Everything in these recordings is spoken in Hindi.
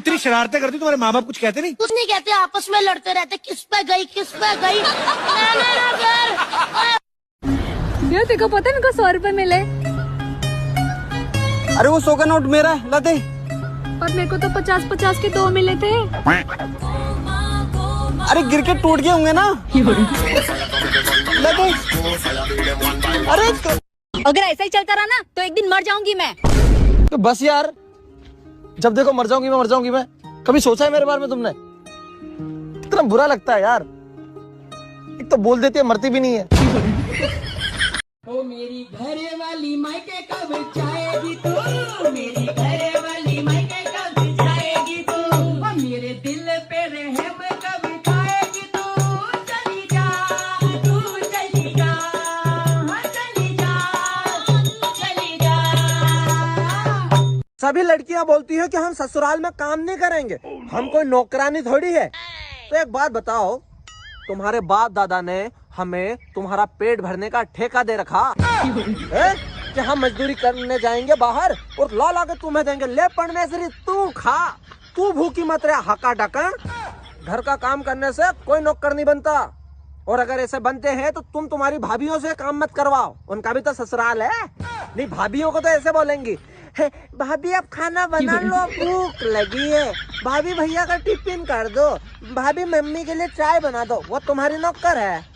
इतनी शरारतें करती, तुम्हारे माँ बाप कुछ कहते नहीं? कुछ नहीं कहते, आपस में लड़ते रहते, किस पे गई किस पे गई। यार तेरे को पता है मेरे को 100 रुपए मिले? अरे वो 100 का नोट मेरा है, ला दे। पर मेरे को तो 50-50 के 2 मिले थे। अरे गिर के टूट गए होंगे ना। ला दे। अरे अगर ऐसा ही चलता रहा ना तो एक दिन मर जाऊंगी मैं। तो बस यार, जब देखो मर जाऊंगी मैं। कभी सोचा है मेरे बारे में तुमने? कितना बुरा लगता है यार। एक तो बोल देती है, मरती भी नहीं है। ओ मेरी घरे वाली मायके कब जाएगी तू, मेरी घरे वाली मायके कब जाएगी तू, ओ मेरे दिल पे रहम कब खाएगी तू, चली जा तू चली जा, चली जा चली जा। सभी लड़कियां बोलती है कि हम ससुराल में काम नहीं करेंगे, हम कोई नौकरानी थोड़ी है। तो एक बात बताओ, तुम्हारे बाप दादा ने हमें तुम्हारा पेट भरने का ठेका दे रखा है कि हम मजदूरी करने जाएंगे बाहर और ला के तुम्हें देंगे, ले पढ़ने से तू खा, तू भूखी मत रहे हका ढक्कन। घर का काम करने से कोई नौकर नहीं बनता, और अगर ऐसे बनते हैं तो तुम तुम्हारी भाभीियों से काम मत करवाओ, उनका भी तो ससुराल है। नहीं, भाभीियों को तो ऐसे बोलेंगी, भाभी आप खाना बना लो, भूख लगी है, भाभी भैया का टिफिन कर दो, भाभी मम्मी के लिए चाय बना दो। वो तुम्हारी नौकर है।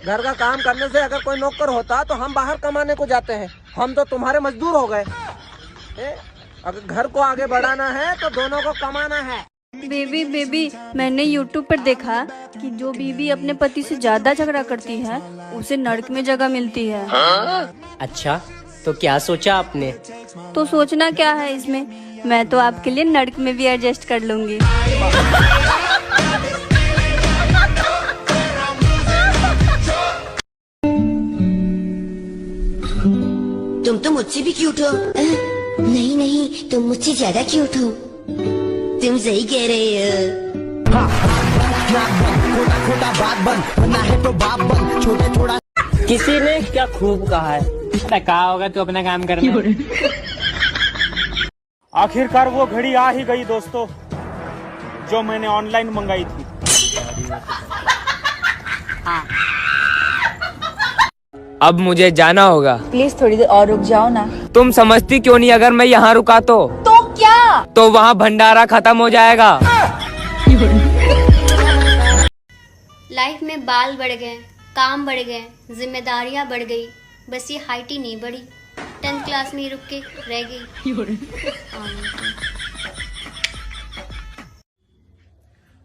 घर का काम करने से अगर कोई नौकर होता तो हम बाहर कमाने को जाते हैं, हम तो तुम्हारे मजदूर हो गए। अगर घर को आगे बढ़ाना है तो दोनों को कमाना है। बेबी मैंने YouTube पर देखा कि जो बीवी अपने पति से ज्यादा झगड़ा करती है उसे नर्क में जगह मिलती है। अच्छा, तो क्या सोचा आपने? तो सोचना क्या है इसमें, मैं तो आपके लिए नर्क में भी एडजस्ट कर लूंगी। तुम तो मुझसे भी क्यूट हो। नहीं, तुम मुझसे ज्यादा क्यूट हो। तुम सही कह रहे हो। किसी ने क्या खूब कहा है, कहा होगा तो अपना काम करना। आखिरकार वो घड़ी आ ही गई दोस्तों, जो मैंने ऑनलाइन मंगाई थी। अब मुझे जाना होगा। प्लीज थोड़ी देर और रुक जाओ ना। तुम समझती क्यों नहीं, अगर मैं यहाँ रुका तो क्या? तो वहाँ भंडारा खत्म हो जाएगा। लाइफ में बाल बढ़ गए, काम बढ़ गए, जिम्मेदारियां बढ़ गई, बस ये हाइट ही नहीं बढ़ी। 10th क्लास में ही रुक के रह गई।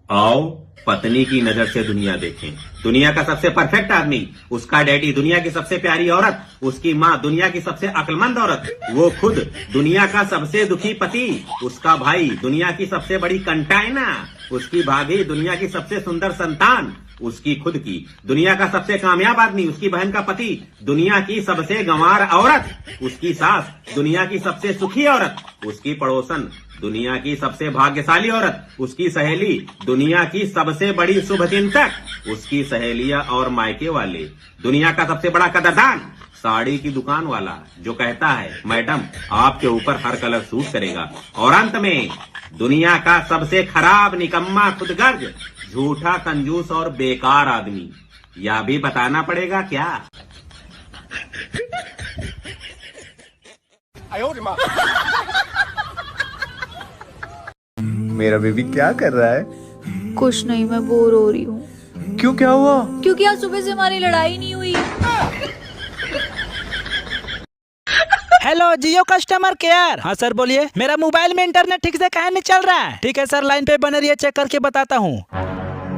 आओ पत्नी की नजर से दुनिया देखें। दुनिया का सबसे परफेक्ट आदमी, उसका डैडी दुनिया की सबसे प्यारी औरत, उसकी माँ दुनिया की सबसे अक्लमंद औरत, वो खुद दुनिया का सबसे दुखी पति, उसका भाई दुनिया की सबसे बड़ी कंटाइना, उसकी भाभी दुनिया की सबसे सुंदर संतान, उसकी खुद की दुनिया का सबसे कामयाब आदमी, उसकी बहन का पति दुनिया की सबसे गंवार औरत, उसकी सास दुनिया की सबसे सुखी औरत, उसकी पड़ोसन दुनिया की सबसे भाग्यशाली औरत, उसकी सहेली दुनिया की सबसे बड़ी शुभचिंतक, उसकी सहेलियां और मायके वाले दुनिया का सबसे बड़ा कदरदान, साड़ी की दुकान वाला जो कहता है मैडम आपके ऊपर हर कलर सूट करेगा, और अंत में दुनिया का सबसे खराब निकम्मा खुदगर्ज, झूठा कंजूस और बेकार आदमी। यह भी बताना पड़ेगा क्या? मेरा बेबी क्या कर रहा है? कुछ नहीं, मैं बोर हो रही हूँ। क्यों, क्या हुआ? क्योंकि आज सुबह से हमारी लड़ाई नहीं हुई। हेलो जियो कस्टमर केयर। हाँ सर बोलिए, मेरा मोबाइल में इंटरनेट ठीक से काहे नहीं चल रहा है? ठीक है सर, लाइन पे बने रहिए, चेक करके बताता हूँ।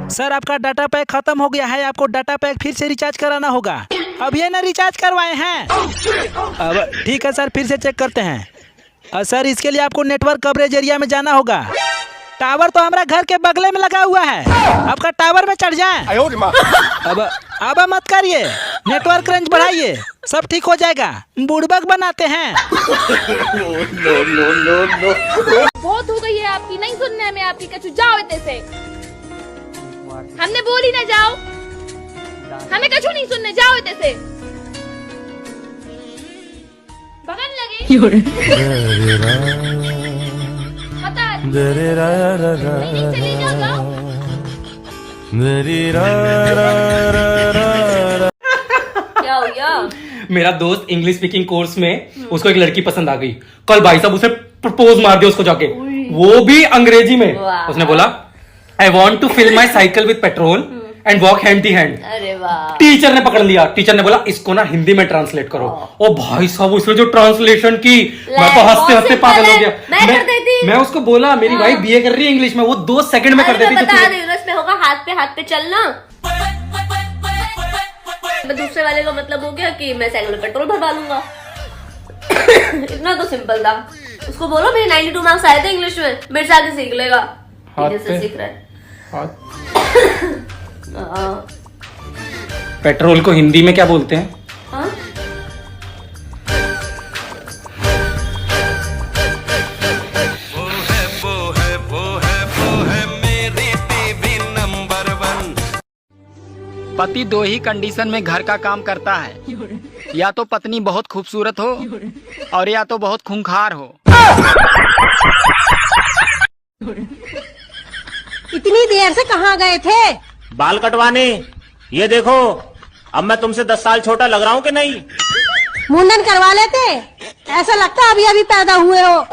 सर आपका डाटा पैक खत्म हो गया है, आपको डाटा पैक फिर से रिचार्ज कराना होगा। अब ये ना रिचार्ज करवाए हैं। अब ठीक है सर, फिर से चेक करते हैं। सर इसके लिए आपको नेटवर्क कवरेज एरिया में जाना होगा। टावर तो हमारा घर के बगले में लगा हुआ है, आपका टावर में चढ़ जाए। अब मत करिए, नेटवर्क रेंज बढ़ाइए, सब ठीक हो जाएगा। बुड़बक बनाते हैं। बहुत हो गई है आपकी, नहीं सुनने में आपकी, कछु जाओ इतने से। हमने बोली ना जाओ, हमें कछु नहीं सुनने, जाओ इतने से। बगल लगे चली जाओ। क्या हो गया? मेरा दोस्त इंग्लिश स्पीकिंग कोर्स में उसको एक लड़की पसंद आ गई। कल भाई साहब उसे प्रपोज मार दिया उसको जाके, वो भी अंग्रेजी में। उसने बोला I want to fill my cycle with petrol and walk hand the hand. अरे वाह। टीचर ने पकड़ लिया, टीचर ने बोला इसको ना हिंदी में ट्रांसलेट करो। ओ भाई साहब उसने जो ट्रांसलेशन की, मैं तो हंसते हंसते पागल हो गया। मैं उसको बोला मेरी भाई बीए कर रही है इंग्लिश में, वो 2 सेकंड में कर देती। बता रही हूँ इसमें होगा हाथ पे चलना। दूसरे वाले का मतलब हो गया कि मैं साइकिल में पेट्रोल भरवा लूंगा। इतना तो सिंपल था। उसको बोलो मेरे 92 मार्क्स आए थे इंग्लिश में, मेरे से आगे सीख लेगा। से सीख रहा है। पेट्रोल को हिंदी में क्या बोलते हैं? हाँ? पति 2 ही कंडीशन में घर का काम करता है, या तो पत्नी बहुत खूबसूरत हो और या तो बहुत खूंखार हो। इतनी देर से कहाँ गए थे? बाल कटवाने। ये देखो अब मैं तुमसे 10 साल छोटा लग रहा हूँ कि नहीं? मुंडन करवा लेते, ऐसा लगता अभी अभी पैदा हुए हो।